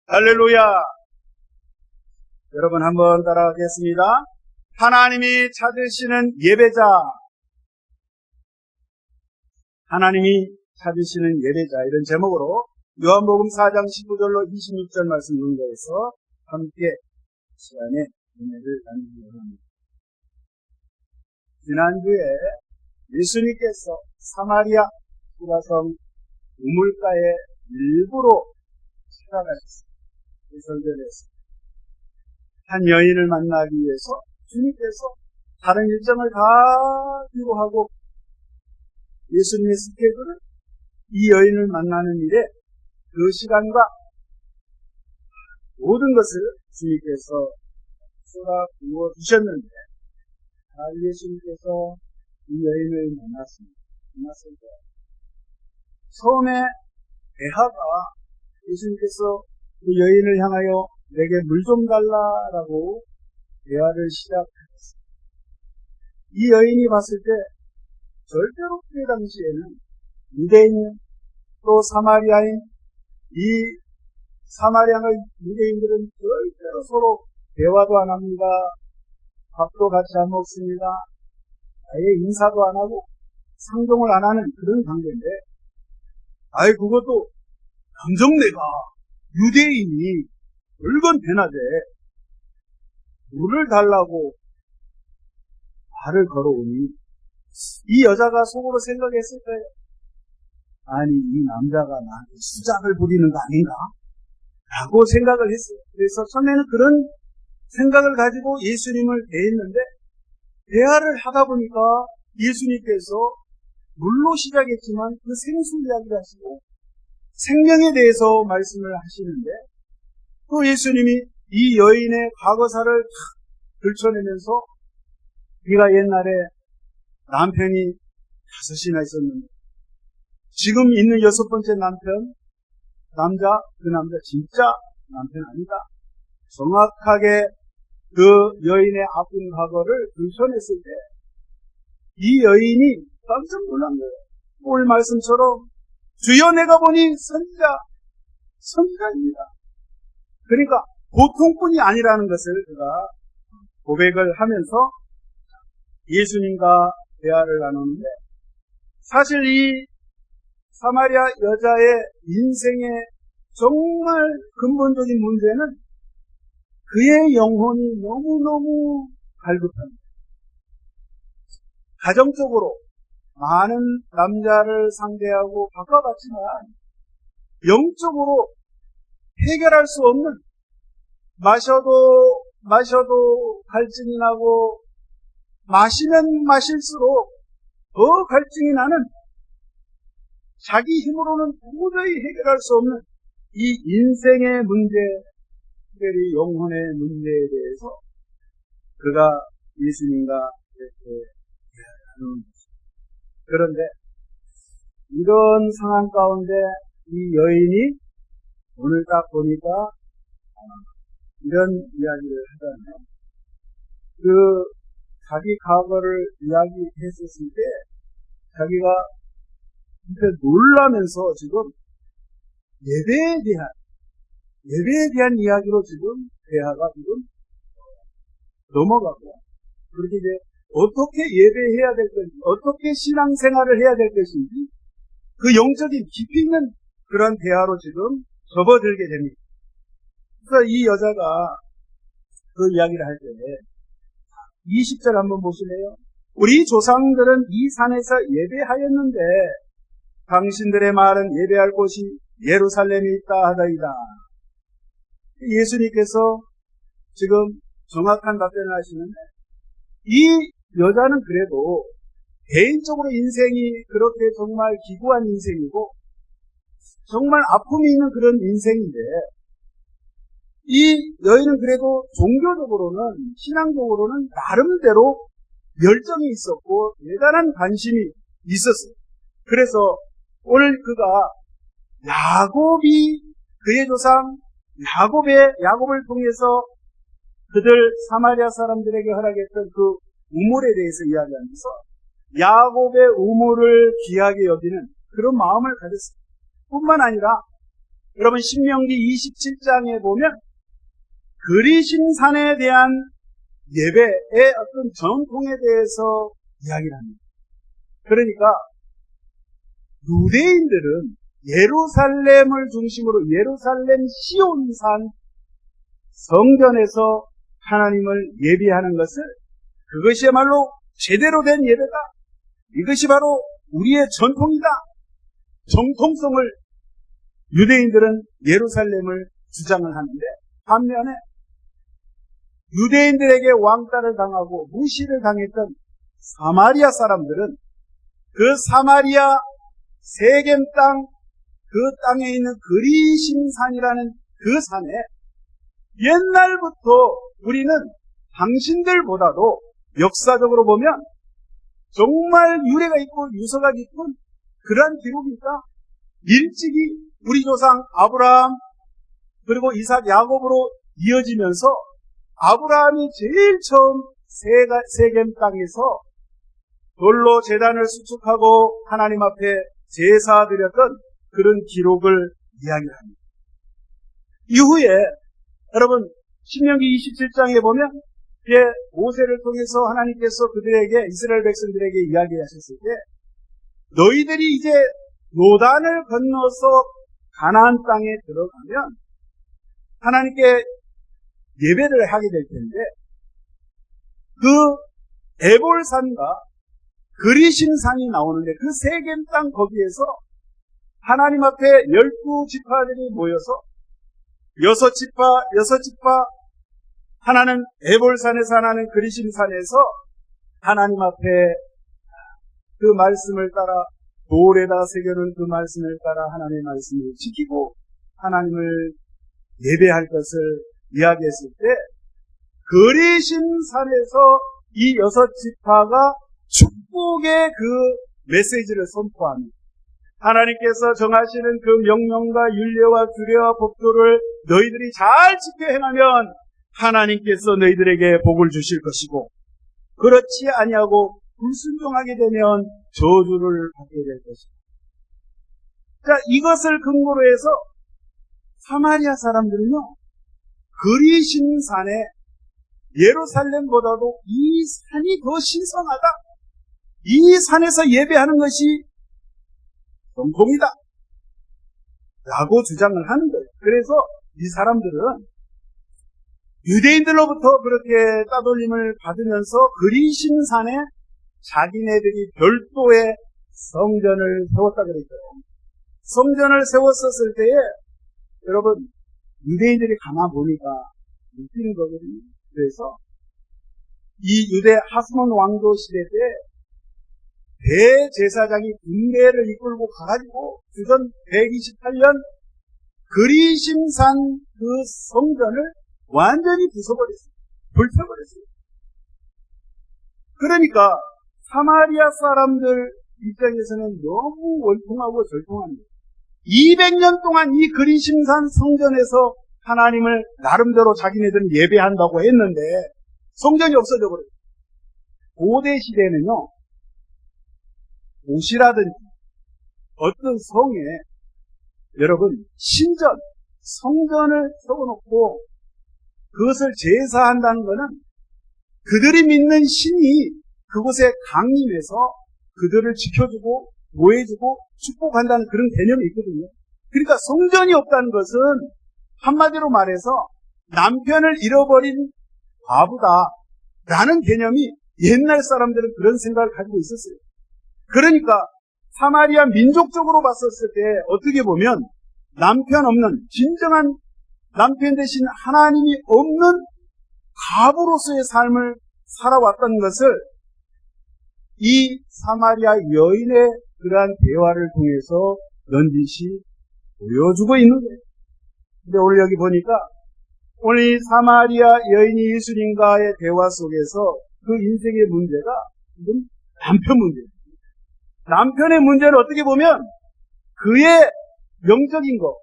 할렐루야. 여러분 한번 따라하겠습니다. 하나님이 찾으시는 예배자. 하나님이 찾으시는 예배자, 이런 제목으로 요한복음 4장 19절로 26절 말씀 논거에서 함께 시간에 은혜를 나누기로 합니다. 지난주에 예수님께서 사마리아 수가성 우물가에 일부러 찾아가셨습니다. 이 설교에서 한 여인을 만나기 위해서 주님께서 다른 일정을 다 뒤로하고 예수님의 스케줄을 이 여인을 만나는 일에 그 시간과 모든 것을 주님께서 쏟아 부어 주셨는데, 예수님께서 이 여인을 만났을 때 처음에 베하가 예수님께서 그 여인을 향하여 내게 물 좀 달라라고 대화를 시작하셨습니다. 이 여인이 봤을 때 절대로 그때 당시에는 유대인 또 사마리아인, 이 사마리아의 유대인들은 절대로 서로 대화도 안 합니다. 밥도 같이 안 먹습니다. 아예 인사도 안 하고 상종을 안 하는 그런 관계인데, 그것도 남정네가 유대인이 늙은 배나되 물을 달라고 말을 걸어오니 이 여자가 속으로 생각했을 때, 아니 이 남자가 나한테 수작을 부리는 거 아닌가? 라고 생각을 했어요. 그래서 처음에는 그런 생각을 가지고 예수님을 대했는데, 대화를 하다 보니까 예수님께서 물로 시작했지만 그 생수 이야기를 하시고 생명에 대해서 말씀을 하시는데, 또 예수님이 이 여인의 과거사를 들춰내면서 네가 옛날에 남편이 5이나 있었는데 지금 있는 6번째 남자, 그 남자 진짜 남편 아니다. 정확하게 그 여인의 아픈 과거를 들춰냈을 때 이 여인이 깜짝 놀란 거예요. 오늘 말씀처럼 주여 내가 보니 선지자입니다. 그러니까 보통뿐이 아니라는 것을 그가 고백을 하면서 예수님과 대화를 나누는데, 사실 이 사마리아 여자의 인생의 정말 근본적인 문제는 그의 영혼이 너무너무 갈급합니다. 가정적으로 많은 남자를 상대하고 바꿔봤지만 영적으로 해결할 수 없는, 마셔도 갈증이 나고 마시면 마실수록 더 갈증이 나는, 자기 힘으로는 도저히 해결할 수 없는 이 인생의 문제, 특별히 영혼의 문제에 대해서 그가 예수님과 이렇게 대화하는 것입니다. 그런데 이런 상황 가운데 이 여인이 오늘 딱 보니까 이런 이야기를 하잖아요. 자기 과거를 이야기했었을 때 자기가 놀라면서 지금 예배에 대한 이야기로 지금 대화가 지금 넘어가고, 그렇게 이제 어떻게 예배해야 될 건지, 어떻게 신앙생활을 해야 될 것인지, 그 영적인 깊이 있는 그런 대화로 지금 접어들게 됩니다. 그래서 이 여자가 그 이야기를 할 때 20절 한번 보실래요? 우리 조상들은 이 산에서 예배하였는데 당신들의 말은 예배할 곳이 예루살렘에 있다 하다이다. 예수님께서 지금 정확한 답변을 하시는데, 이 여자는 그래도 개인적으로 인생이 그렇게 정말 기구한 인생이고 정말 아픔이 있는 그런 인생인데, 이 여인은 그래도 종교적으로는, 신앙적으로는 나름대로 열정이 있었고 대단한 관심이 있었어요. 그래서 오늘 그가 야곱이 그의 조상 야곱을 통해서 그들 사마리아 사람들에게 허락했던 그 우물에 대해서 이야기하면서 야곱의 우물을 귀하게 여기는 그런 마음을 가졌습니다. 뿐만 아니라 여러분 신명기 27장에 보면 그리신 산에 대한 예배의 어떤 전통에 대해서 이야기를 합니다. 그러니까 유대인들은 예루살렘을 중심으로 예루살렘 시온산 성전에서 하나님을 예배하는 것을, 그것이야말로 제대로 된 예배다, 이것이 바로 우리의 전통이다, 정통성을 유대인들은 예루살렘을 주장을 하는데, 반면에 유대인들에게 왕따를 당하고 무시를 당했던 사마리아 사람들은 그 사마리아 세겜 땅, 그 땅에 있는 그리심산이라는 그 산에 옛날부터 우리는 당신들보다도 역사적으로 보면 정말 유래가 있고 유서가 깊은 그러한 기록이 있다. 일찍이 우리 조상 아브라함 그리고 이삭 야곱으로 이어지면서 아브라함이 제일 처음 세겜 땅에서 돌로 제단을 수축하고 하나님 앞에 제사 드렸던 그런 기록을 이야기합니다. 이후에 여러분 신명기 27장에 보면 모세를 통해서 하나님께서 그들에게, 이스라엘 백성들에게 이야기하셨을 때 너희들이 이제 요단을 건너서 가나안 땅에 들어가면 하나님께 예배를 하게 될 텐데, 그 에볼산과 그리심산이 나오는데 그 세겜 땅 거기에서 하나님 앞에 12지파들이 모여서 6지파 하나는 에볼산에서, 하나는 그리심산에서 하나님 앞에 그 말씀을 따라 돌에다 새겨놓은 그 말씀을 따라 하나님의 말씀을 지키고 하나님을 예배할 것을 이야기했을 때, 그리심산에서 이 6지파가 축복의 그 메시지를 선포합니다. 하나님께서 정하시는 그 명령과 율례와 규례와 법도를 너희들이 잘 지켜 행하면 하나님께서 너희들에게 복을 주실 것이고, 그렇지 아니하고 불순종하게 되면 저주를 받게 될 것이다. 자, 이것을 근거로 해서 사마리아 사람들은요, 그리심산에 예루살렘보다도 이 산이 더 신성하다, 이 산에서 예배하는 것이 정통이다 라고 주장을 하는 거예요. 그래서 이 사람들은 유대인들로부터 그렇게 따돌림을 받으면서 그리심산에 자기네들이 별도의 성전을 세웠다 그랬어요. 성전을 세웠었을 때에 여러분 유대인들이 가만 보니까 웃기는 거거든요. 그래서 이 유대 하스몬 왕조 시대 때 대제사장이 군대를 이끌고 가가지고 주전 128년 그리심산 그 성전을 완전히 부숴버렸어요. 불태워버렸어요. 그러니까 사마리아 사람들 입장에서는 너무 원통하고 절통합니다. 200년 동안 이 그리심산 성전에서 하나님을 나름대로 자기네들은 예배한다고 했는데 성전이 없어져 버렸어요. 고대 시대는요, 도시라든지 어떤 성에 여러분 신전, 성전을 세워놓고 그것을 제사한다는 것은 그들이 믿는 신이 그곳에 강림해서 그들을 지켜주고 보호해주고 축복한다는 그런 개념이 있거든요. 그러니까 성전이 없다는 것은 한마디로 말해서 남편을 잃어버린 과부다라는 개념이 옛날 사람들은 그런 생각을 가지고 있었어요. 그러니까 사마리아 민족적으로 봤었을 때 어떻게 보면 남편 없는, 진정한 남편 대신 하나님이 없는 과부로서의 삶을 살아왔다는 것을 이 사마리아 여인의 그러한 대화를 통해서 넌지시 보여주고 있는 거예요. 근데 오늘 여기 보니까 오늘 이 사마리아 여인이 예수님과의 대화 속에서 그 인생의 문제가 지금 남편 문제예요. 남편의 문제를 어떻게 보면 그의 영적인 것,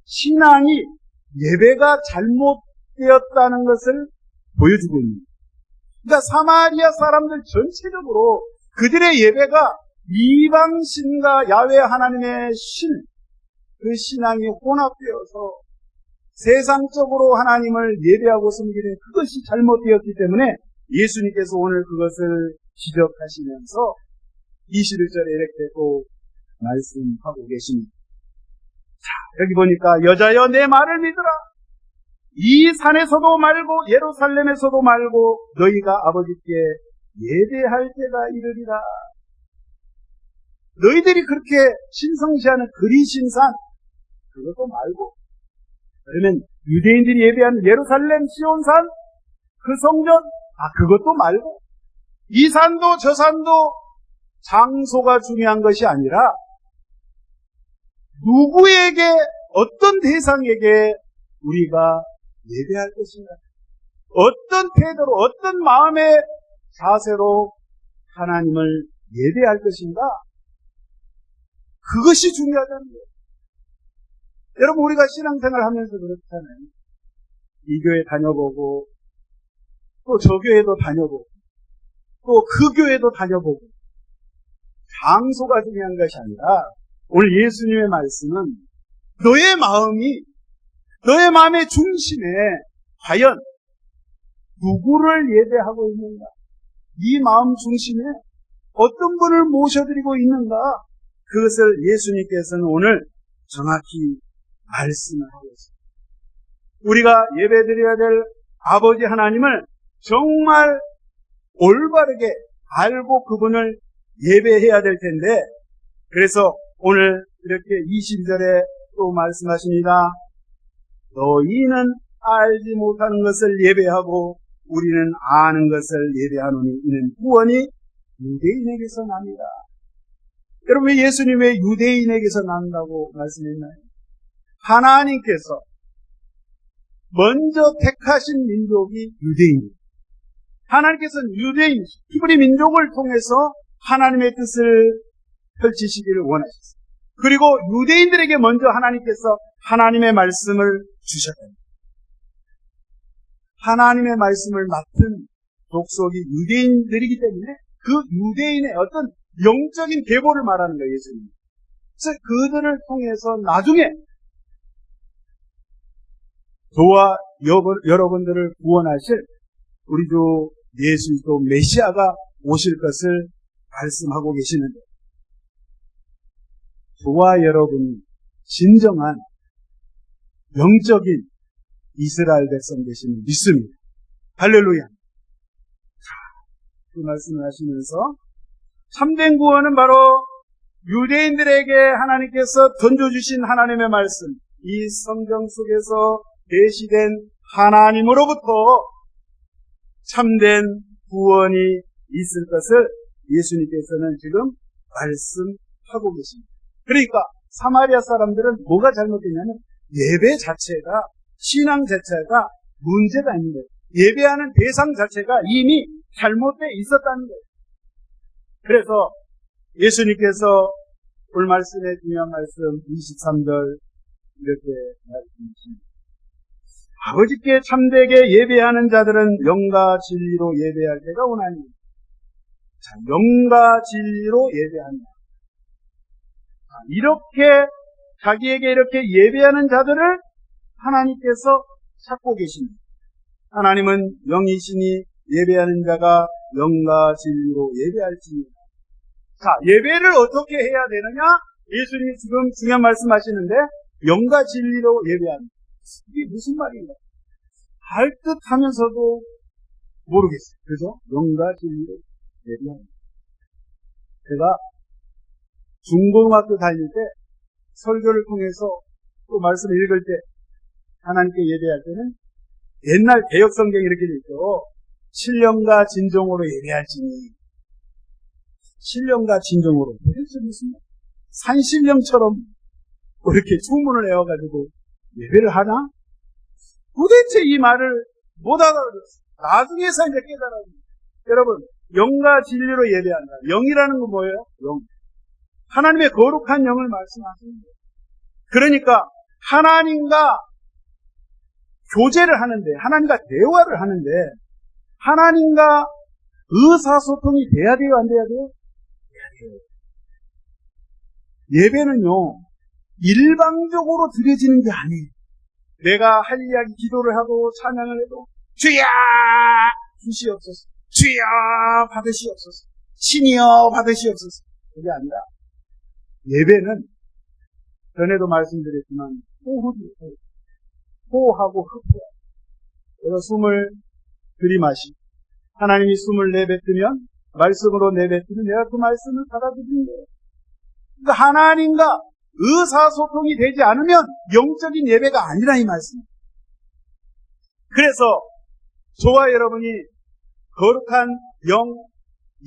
신앙이 예배가 잘못되었다는 것을 보여주고 있는 거예요. 그러니까 사마리아 사람들 전체적으로 그들의 예배가 이방신과 야훼 하나님의 신, 그 신앙이 혼합되어서 세상적으로 하나님을 예배하고 섬기는 그것이 잘못되었기 때문에 예수님께서 오늘 그것을 지적하시면서 21절에 이렇게 또 말씀하고 계십니다. 자, 여기 보니까 여자여 내 말을 믿으라. 이 산에서도 말고 예루살렘에서도 말고 너희가 아버지께 예배할 때가 이르리라. 너희들이 그렇게 신성시하는 그리신 산 그것도 말고, 그러면 유대인들이 예배하는 예루살렘 시온산 그 성전 그것도 말고, 이 산도 저 산도 장소가 중요한 것이 아니라 누구에게, 어떤 대상에게 우리가 예배할 것인가, 어떤 태도로, 어떤 마음의 자세로 하나님을 예배할 것인가, 그것이 중요하다는 거예요. 여러분, 우리가 신앙생활 하면서 그렇잖아요. 이 교회 다녀보고 또 저 교회도 다녀보고 또 그 교회도 다녀보고, 장소가 중요한 것이 아니라 오늘 예수님의 말씀은 너의 마음이, 너의 마음의 중심에 과연 누구를 예배하고 있는가, 이 마음 중심에 어떤 분을 모셔드리고 있는가, 그것을 예수님께서는 오늘 정확히 말씀을 하고 있습니다. 우리가 예배드려야 될 아버지 하나님을 정말 올바르게 알고 그분을 예배해야 될 텐데, 그래서 오늘 이렇게 22절에 또 말씀하십니다. 너희는 알지 못하는 것을 예배하고 우리는 아는 것을 예배하노니 이는 구원이 유대인에게서 납니다. 여러분, 왜 예수님 왜 유대인에게서 난다고 말씀했나요? 하나님께서 먼저 택하신 민족이 유대인입니다. 하나님께서는 유대인, 히브리 민족을 통해서 하나님의 뜻을 펼치시기를 원하셨습니다. 그리고 유대인들에게 먼저 하나님께서 하나님의 말씀을 주셨답니다. 하나님의 말씀을 맡은 족속이 유대인들이기 때문에 그 유대인의 어떤 영적인 계보를 말하는 거예요, 예수님. 그래서 그들을 통해서 나중에 저와 여러분들을 구원하실 우리 주 예수 그리스도 메시아가 오실 것을 말씀하고 계시는데, 저와 여러분이 진정한 영적인 이스라엘 백성 되심을 믿습니다. 할렐루야. 그 말씀을 하시면서 참된 구원은 바로 유대인들에게 하나님께서 던져주신 하나님의 말씀, 이 성경 속에서 계시된 하나님으로부터 참된 구원이 있을 것을 예수님께서는 지금 말씀하고 계십니다. 그러니까 사마리아 사람들은 뭐가 잘못됐냐면 예배 자체가, 신앙 자체가 문제가 있는 거예요. 예배하는 대상 자체가 이미 잘못되어 있었다는 거예요. 그래서 예수님께서 오늘 말씀의 중요한 말씀 23절 이렇게 말씀하십니다. 아버지께 참되게 예배하는 자들은 영과 진리로 예배할 때가 오나니. 자, 영과 진리로 예배한다. 이렇게 자기에게 이렇게 예배하는 자들을 하나님께서 찾고 계십니다. 하나님은 영이시니 예배하는 자가 영과 진리로 예배할지니라. 자, 예배를 어떻게 해야 되느냐? 예수님이 지금 중요한 말씀하시는데 영과 진리로 예배한다. 이게 무슨 말인가? 알 듯 하면서도 모르겠어요. 그죠? 영과 진리로 예배한다. 제가 중고등학교 다닐 때 설교를 통해서 또 말씀을 읽을 때 하나님께 예배할 때는 옛날 개역 성경이 이렇게 돼 있죠. 신령과 진정으로 예배할지니. 신령과 진정으로. 그래서 무슨 산신령처럼 이렇게 주문을 해와가지고 예배를 하나? 도대체 이 말을 못 알아들었어요. 나중에서 이제 깨달았어요. 여러분, 영과 진리로 예배한다. 영이라는 건 뭐예요? 영. 하나님의 거룩한 영을 말씀하시는 거예요. 그러니까 하나님과 교제를 하는데, 하나님과 대화를 하는데, 하나님과 의사소통이 돼야 돼요, 안 돼야 돼요? 돼야 돼요. 예배는요, 일방적으로 드려지는 게 아니에요. 내가 할 이야기 기도를 하고 찬양을 해도 주여 주시옵소서, 주여 받으시옵소서, 신이여 받으시옵소서, 그게 아니라 예배는 전에도 말씀드렸지만 호흡하고 흡해요. 그래서 숨을 들이마시고 하나님이 숨을 내뱉으면 말씀으로 내뱉으면 내가 그 말씀을 받아들이는 거예요. 그러니까 하나님과 의사소통이 되지 않으면 영적인 예배가 아니라 이 말씀입니다. 그래서 저와 여러분이 거룩한 영,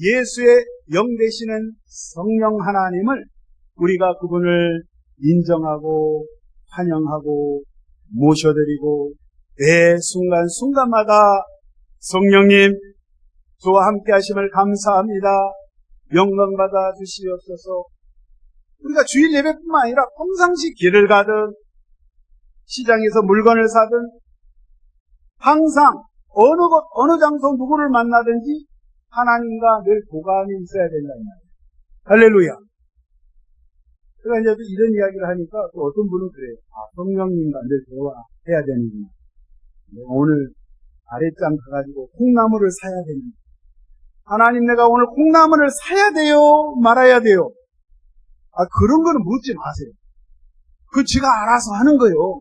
예수의 영 되시는 성령 하나님을 우리가 그분을 인정하고 환영하고 모셔드리고 매 순간순간마다 성령님 저와 함께 하심을 감사합니다. 영광 받아 주시옵소서. 우리가 주일 예배뿐만 아니라 평상시 길을 가든 시장에서 물건을 사든 항상 어느 곳 어느 장소 누구를 만나든지 하나님과 늘 교감이 있어야 된다는 말이에요. 할렐루야. 그러니까 이제 이런 이야기를 하니까 또 어떤 분은 그래요. 성령님과 늘 대화해야 되는구나. 오늘 아랫장 가가지고 콩나물을 사야 되는데 하나님 내가 오늘 콩나물을 사야 돼요? 말아야 돼요? 그런 거는 묻지 마세요. 그 지가 알아서 하는 거예요.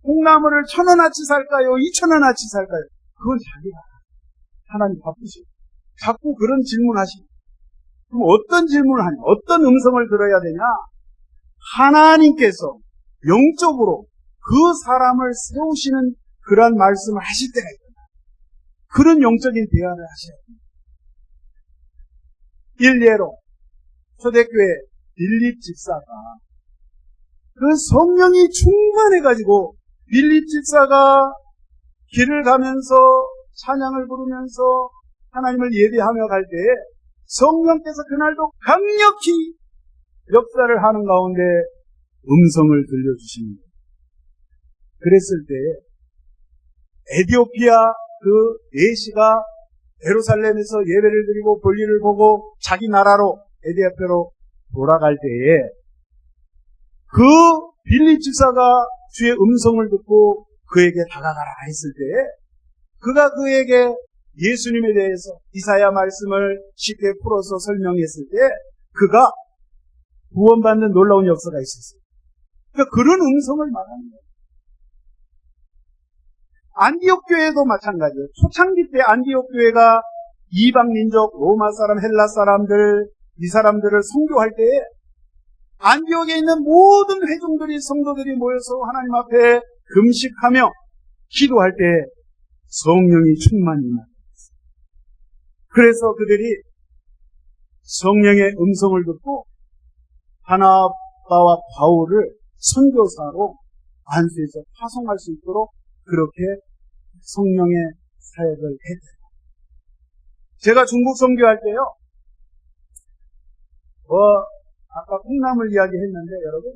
콩나물을 1,000원어치 살까요? 2,000원어치 살까요? 그건 자기가 하나님 바쁘시고 자꾸 그런 질문하시고 그럼 어떤 질문을 하냐? 어떤 음성을 들어야 되냐? 하나님께서 영적으로 그 사람을 세우시는 그러한 말씀을 하실 때가 있다. 그런 영적인 대화를 하셔야 됩니다. 일례로 초대교회 빌립 집사가 그 성령이 충만해가지고 빌립 집사가 길을 가면서 찬양을 부르면서 하나님을 예배하며 갈 때에 성령께서 그날도 강력히 역사를 하는 가운데 음성을 들려주십니다. 그랬을 때 에티오피아 그 내시가 예루살렘에서 예배를 드리고 볼일을 보고 자기 나라로 에티오피아로 돌아갈 때에 그 빌립 집사가 주의 음성을 듣고 그에게 다가가라 했을 때에 그가 그에게 예수님에 대해서 이사야 말씀을 쉽게 풀어서 설명했을 때 그가 구원받는 놀라운 역사가 있었어요. 그러니까 그런 음성을 말하는 거예요. 안디옥 교회도 마찬가지예요. 초창기 때 안디옥 교회가 이방 민족, 로마 사람, 헬라 사람들 이 사람들을 선교할 때에 안디옥에 있는 모든 회중들이 성도들이 모여서 하나님 앞에 금식하며 기도할 때 성령이 충만히 임하였어요. 그래서 그들이 성령의 음성을 듣고 바나바와 바울을 선교사로 안수해서 파송할 수 있도록 그렇게 성령의 사역을 했대요. 제가 중국 선교할 때요. 아까 콩나물 이야기 했는데 여러분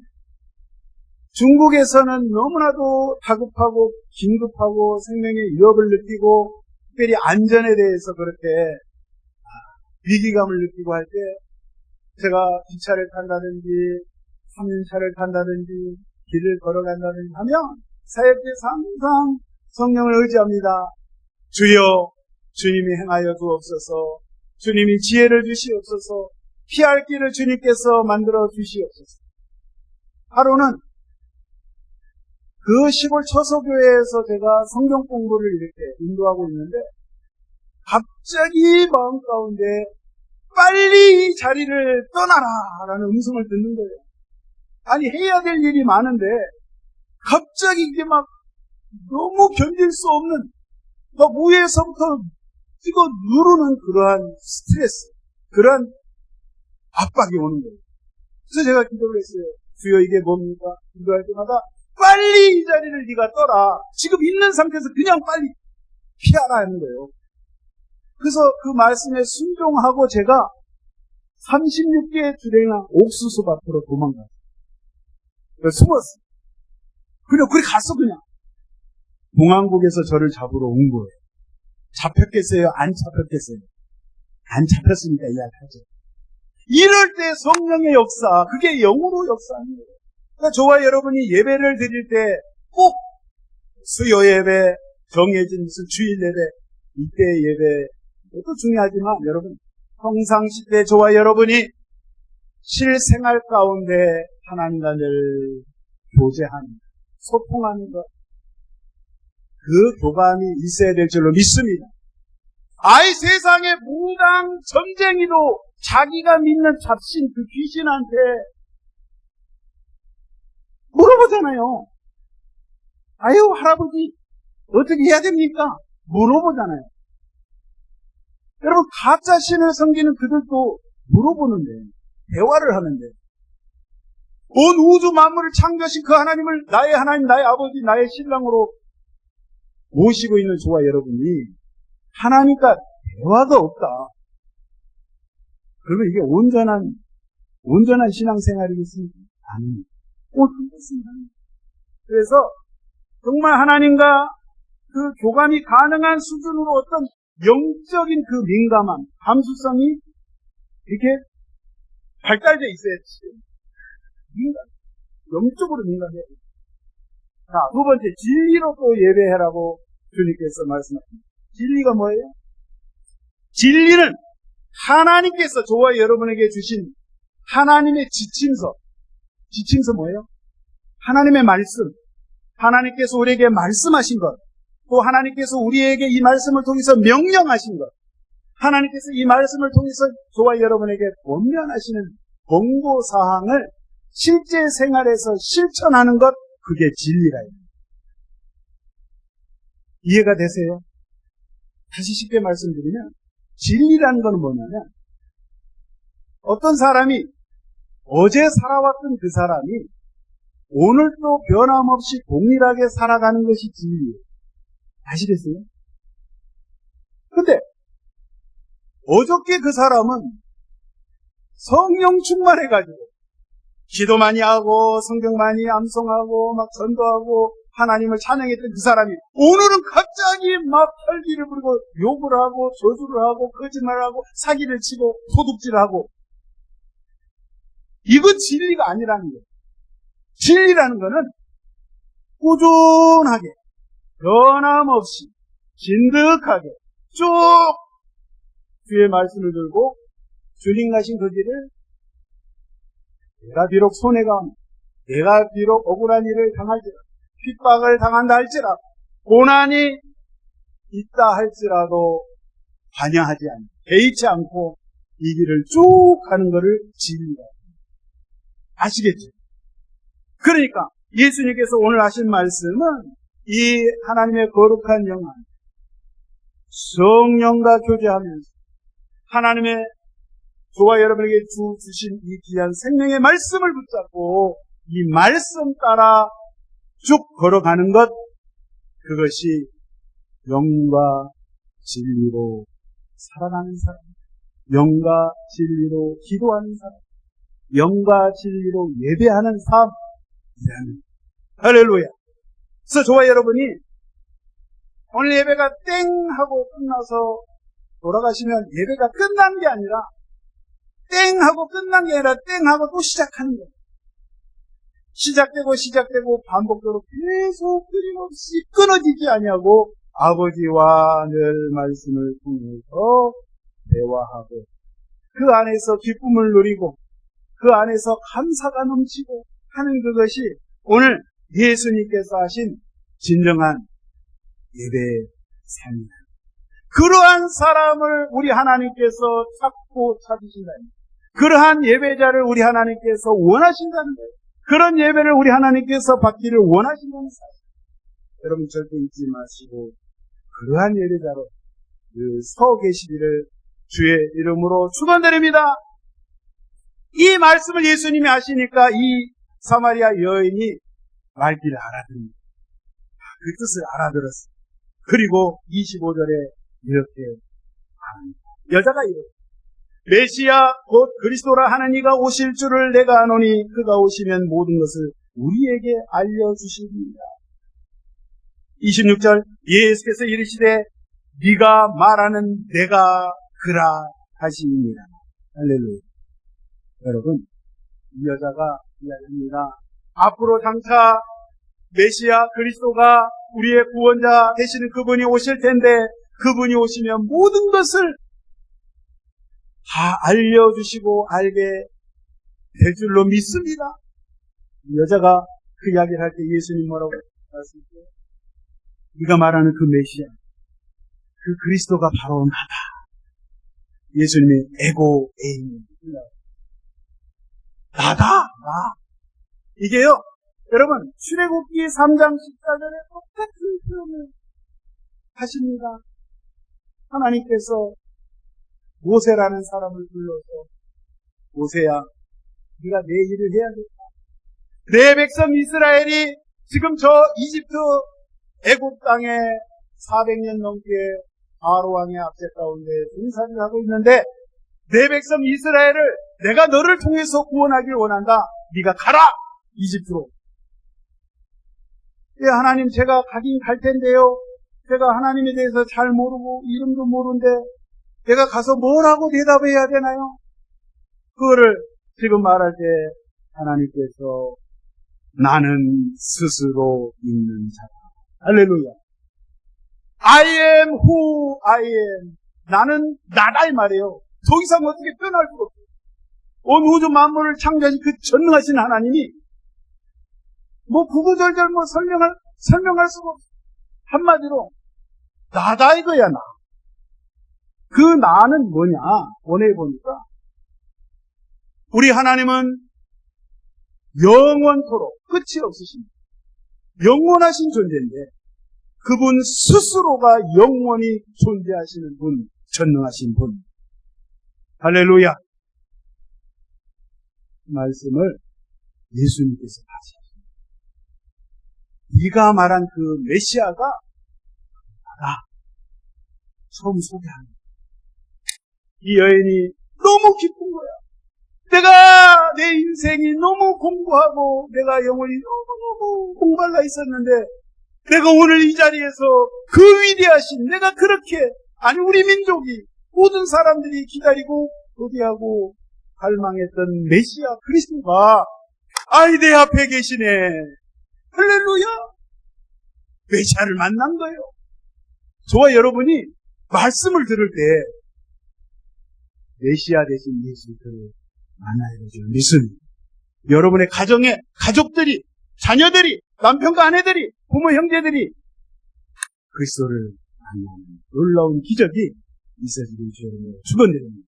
중국에서는 너무나도 다급하고 긴급하고 생명의 위협을 느끼고 특별히 안전에 대해서 그렇게 위기감을 느끼고 할 때 제가 기차를 탄다든지 3년차를 탄다든지 길을 걸어간다든지 하면 사역지에서 항상 성령을 의지합니다. 주여 주님이 행하여 주옵소서. 주님이 지혜를 주시옵소서. 피할 길을 주님께서 만들어 주시옵소서. 하루는 그 시골 처소교회에서 제가 성경 공부를 이렇게 인도하고 있는데 갑자기 마음 가운데 빨리 이 자리를 떠나라 라는 음성을 듣는 거예요. 아니 해야 될 일이 많은데 갑자기 이게 막 너무 견딜 수 없는 막 위에서부터 찍어 누르는 그러한 스트레스, 그러한 압박이 오는 거예요. 그래서 제가 기도를 했어요. 주여 이게 뭡니까? 기도할 때마다 빨리 이 자리를 네가 떠라. 지금 있는 상태에서 그냥 빨리 피하라 하는 거예요. 그래서 그 말씀에 순종하고 제가 36개의 주랭아 옥수수 밭으로 도망갔어요. 숨었어요. 그냥 그리 갔어 그냥. 공항국에서 저를 잡으러 온 거예요. 잡혔겠어요? 안 잡혔겠어요? 안 잡혔으니까 이야기하죠. 이럴 때 성령의 역사, 그게 영으로 역사하는 거예요. 그러니까 저와 여러분이 예배를 드릴 때 꼭 수요 예배, 정해진 무슨 주일 예배, 이때 예배, 이것도 중요하지만 여러분, 평상시 때 저와 여러분이 실생활 가운데 하나님과 늘 교제하는, 소통하는 것, 그 교감이 있어야 될 줄로 믿습니다. 아이 세상의 무당 점쟁이도 자기가 믿는 잡신 그 귀신한테 물어보잖아요. 아유 할아버지 어떻게 해야 됩니까? 물어보잖아요. 여러분 가짜 신을 섬기는 그들도 물어보는데, 대화를 하는데, 온 우주 만물을 창조하신 그 하나님을 나의 하나님, 나의 아버지, 나의 신랑으로 모시고 있는 저와 여러분이 하나님과 대화가 없다. 그러면 이게 온전한 신앙생활이겠습니까? 아닙니다. 그렇습니다. 그래서 정말 하나님과 그 교감이 가능한 수준으로 어떤 영적인 그 민감함, 감수성이 이렇게 발달되어 있어야지. 영적으로 민감해야 돼요. 자, 두 번째, 진리로 또 예배해라고 주님께서 말씀하십니다. 진리가 뭐예요? 진리는 하나님께서 저와 여러분에게 주신 하나님의 지침서. 지침서 뭐예요? 하나님의 말씀. 하나님께서 우리에게 말씀하신 것. 또 하나님께서 우리에게 이 말씀을 통해서 명령하신 것. 하나님께서 이 말씀을 통해서 저와 여러분에게 권면하시는 권고사항을 실제 생활에서 실천하는 것, 그게 진리라. 이해가 되세요? 다시 쉽게 말씀드리면 진리라는 건 뭐냐면, 어떤 사람이 어제 살아왔던 그 사람이 오늘도 변함없이 동일하게 살아가는 것이 진리예요. 아시겠어요? 근데 어저께 그 사람은 성령 충만해가지고 기도 많이 하고 성경 많이 암송하고 막 전도하고 하나님을 찬양했던 그 사람이 오늘은 갑자기 막 혈기를 부리고 욕을 하고 저주를 하고 거짓말을 하고 사기를 치고 도둑질을 하고, 이건 진리가 아니라는 거예요. 진리라는 거는 꾸준하게 변함없이 진득하게 쭉 주의 말씀을 들고 주님 가신 그 길을, 내가 비록 손해가, 내가 비록 억울한 일을 당할지라도, 핍박을 당한다 할지라도, 고난이 있다 할지라도 관여하지 않고 개의치 않고 이 길을 쭉 가는 것을 진리라. 아시겠죠? 그러니까 예수님께서 오늘 하신 말씀은 이 하나님의 거룩한 영혼, 성령과 교제하면서 하나님의 저와 여러분에게 주신 이 귀한 생명의 말씀을 붙잡고 이 말씀 따라 쭉 걸어가는 것, 그것이 영과 진리로 살아가는 사람, 영과 진리로 기도하는 사람, 영과 진리로 예배하는 삶이라는. 할렐루야. 그래서 저와 여러분이 오늘 예배가 땡 하고 끝나서 돌아가시면 예배가 끝난 게 아니라, 땡 하고 끝난 게 아니라 땡 하고 또 시작하는 거예요. 시작되고 반복적으로 계속 끊임없이 끊어지지 아니하고 아버지와 늘 말씀을 통해서 대화하고 그 안에서 기쁨을 누리고 그 안에서 감사가 넘치고 하는 그것이 오늘 예수님께서 하신 진정한 예배의 삶이다. 그러한 사람을 우리 하나님께서 찾고 찾으신다는 거예요. 그러한 예배자를 우리 하나님께서 원하신다는 거예요. 그런 예배를 우리 하나님께서 받기를 원하신다는 사실. 여러분 절대 잊지 마시고 그러한 예배자로 서 계시기를 주의 이름으로 축원드립니다. 이 말씀을 예수님이 하시니까 이 사마리아 여인이 말귀를 알아듣습니다. 그 뜻을 알아들었어요. 그리고 25절에 이렇게 말합니다. 여자가 이래요. 메시아 곧 그리스도라 하는 이가 오실 줄을 내가 아노니 그가 오시면 모든 것을 우리에게 알려주십니다. 26절 예수께서 이르시되 네가 말하는 내가 그라 하시니라. 할렐루야. 여러분, 이 여자가 이야기합니다. 앞으로 장차 메시아 그리스도가 우리의 구원자 되시는 그분이 오실 텐데, 그분이 오시면 모든 것을 다 알려주시고 알게 될 줄로 믿습니다. 여자가 그 이야기를 할 때 예수님 뭐라고 말씀하셨어요? 네가 말하는 그 메시아, 그 그리스도가 바로 나다. 예수님의 에고 에이미, 나다, 나. 이게요, 여러분, 출애굽기 3장 14절에 똑같은 표현을 하십니다. 하나님께서 모세라는 사람을 불러서, 모세야, 네가 내 일을 해야겠다. 내 백성 이스라엘이 지금 저 이집트 애굽 땅에 400년 넘게 바로 왕의 압제 가운데 군사를 하고 있는데, 내 백성 이스라엘을 내가 너를 통해서 구원하길 원한다. 네가 가라, 이집트로. 예, 하나님, 제가 가긴 갈 텐데요, 제가 하나님에 대해서 잘 모르고 이름도 모르는데 내가 가서 뭐라고 대답해야 되나요? 그거를 지금 말할 때 하나님께서 나는 스스로 있는 자다. 할렐루야. I am who I am. 나는 나다 이 말이에요. 더 이상 어떻게 표현할 수가 없어요. 온 우주 만물을 창조하신 그 전능하신 하나님이 뭐 구구절절 뭐 설명할 수가 없어요. 한마디로 나다 이거야, 나. 그 나는 뭐냐? 오늘 보니까 우리 하나님은 영원토록 끝이 없으십니다. 영원하신 존재인데 그분 스스로가 영원히 존재하시는 분, 전능하신 분. 할렐루야. 말씀을 예수님께서 다시 하십니다. 네가 말한 그 메시아가 나다. 처음 소개합니다. 이 여인이 너무 기쁜 거야. 내가 내 인생이 너무 공부하고 내가 영혼이 너무너무 공부할라 있었는데 내가 오늘 이 자리에서 그 위대하신, 내가 그렇게, 아니 우리 민족이 모든 사람들이 기다리고 도대하고 갈망했던 메시아 그리스도가 아이 내 앞에 계시네. 할렐루야. 메시아를 만난 거예요. 저와 여러분이 말씀을 들을 때 메시아 되신 예수를 만나야 되죠. 믿습니다. 여러분의 가정에 가족들이, 자녀들이, 남편과 아내들이, 부모 형제들이 그리스도를 만나는 놀라운 기적이 있어지고 있어요. 축원드립니다.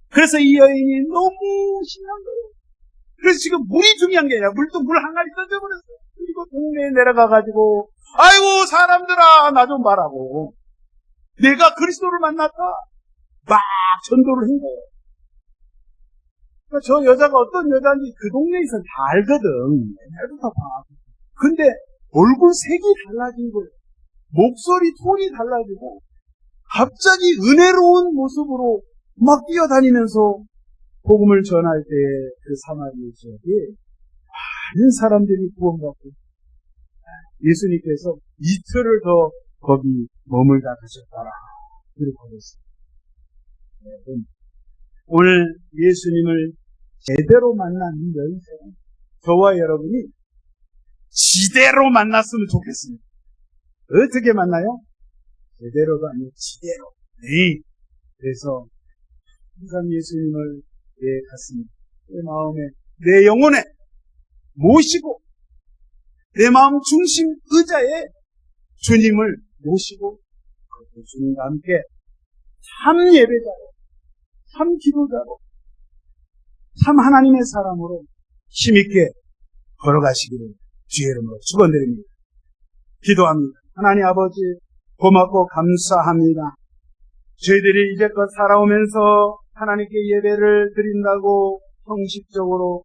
그래서 이 여인이 너무 신난 거예요. 그래서 지금 물이 중요한 게 아니라 물도 물 항아리 던져버렸어요. 그리고 동네에 내려가가지고 아이고 사람들아 나 좀 봐라고, 내가 그리스도를 만났다 막 전도를 한 거예요. 그러니까 저 여자가 어떤 여자인지 그 동네에서 다 알거든. 옛날부터 봐. 근데 얼굴 색이 달라진 거예요. 목소리 톤이 달라지고 갑자기 은혜로운 모습으로 막 뛰어다니면서 복음을 전할 때 그 사마리아 지역에 많은 사람들이 구원받고 예수님께서 이틀을 더 거기 머물다 가셨더라. 그렇게 하고 있습니다. 오늘 예수님을 제대로 만난 이 여인처럼 저와 여러분이 지대로 만났으면 좋겠습니다. 어떻게 만나요? 제대로가 아니고 지대로. 네. 그래서 항상 예수님을 내 가슴, 내 마음에, 내 영혼에 모시고 내 마음 중심 의자에 주님을 모시고 주님과 함께 참 예배자로, 참 기도자로, 참 하나님의 사람으로 힘있게 걸어가시기를 주의 이름으로 축원드립니다. 기도합니다. 하나님 아버지 고맙고 감사합니다. 저희들이 이제껏 살아오면서 하나님께 예배를 드린다고 형식적으로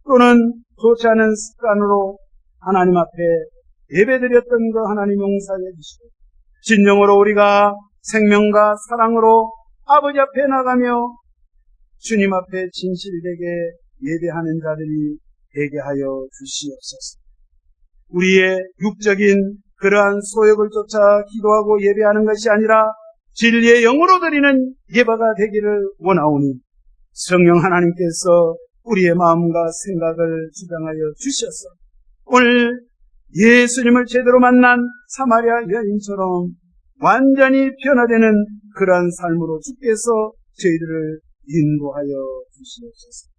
또는 좋지 않은 습관으로 하나님 앞에 예배드렸던 거 하나님 용서해 주시고 진정으로 우리가 생명과 사랑으로 아버지 앞에 나가며 주님 앞에 진실되게 예배하는 자들이 되게 하여 주시옵소서. 우리의 육적인 그러한 소욕을 쫓아 기도하고 예배하는 것이 아니라 진리의 영으로 드리는 예배가 되기를 원하오니 성령 하나님께서 우리의 마음과 생각을 주장하여 주셔서 오늘 예수님을 제대로 만난 사마리아 여인처럼 완전히 변화되는 그러한 삶으로 주께서 저희들을 인도하여 주시옵소서.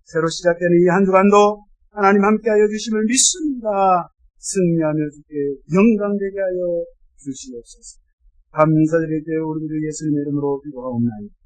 새로 시작되는 이 한 주간도 하나님 함께하여 주심을 믿습니다. 승리하며 주께 영광되게 하여 주시옵소서. 감사드릴 때 우리 주 예수님의 이름으로 기도하옵나이다.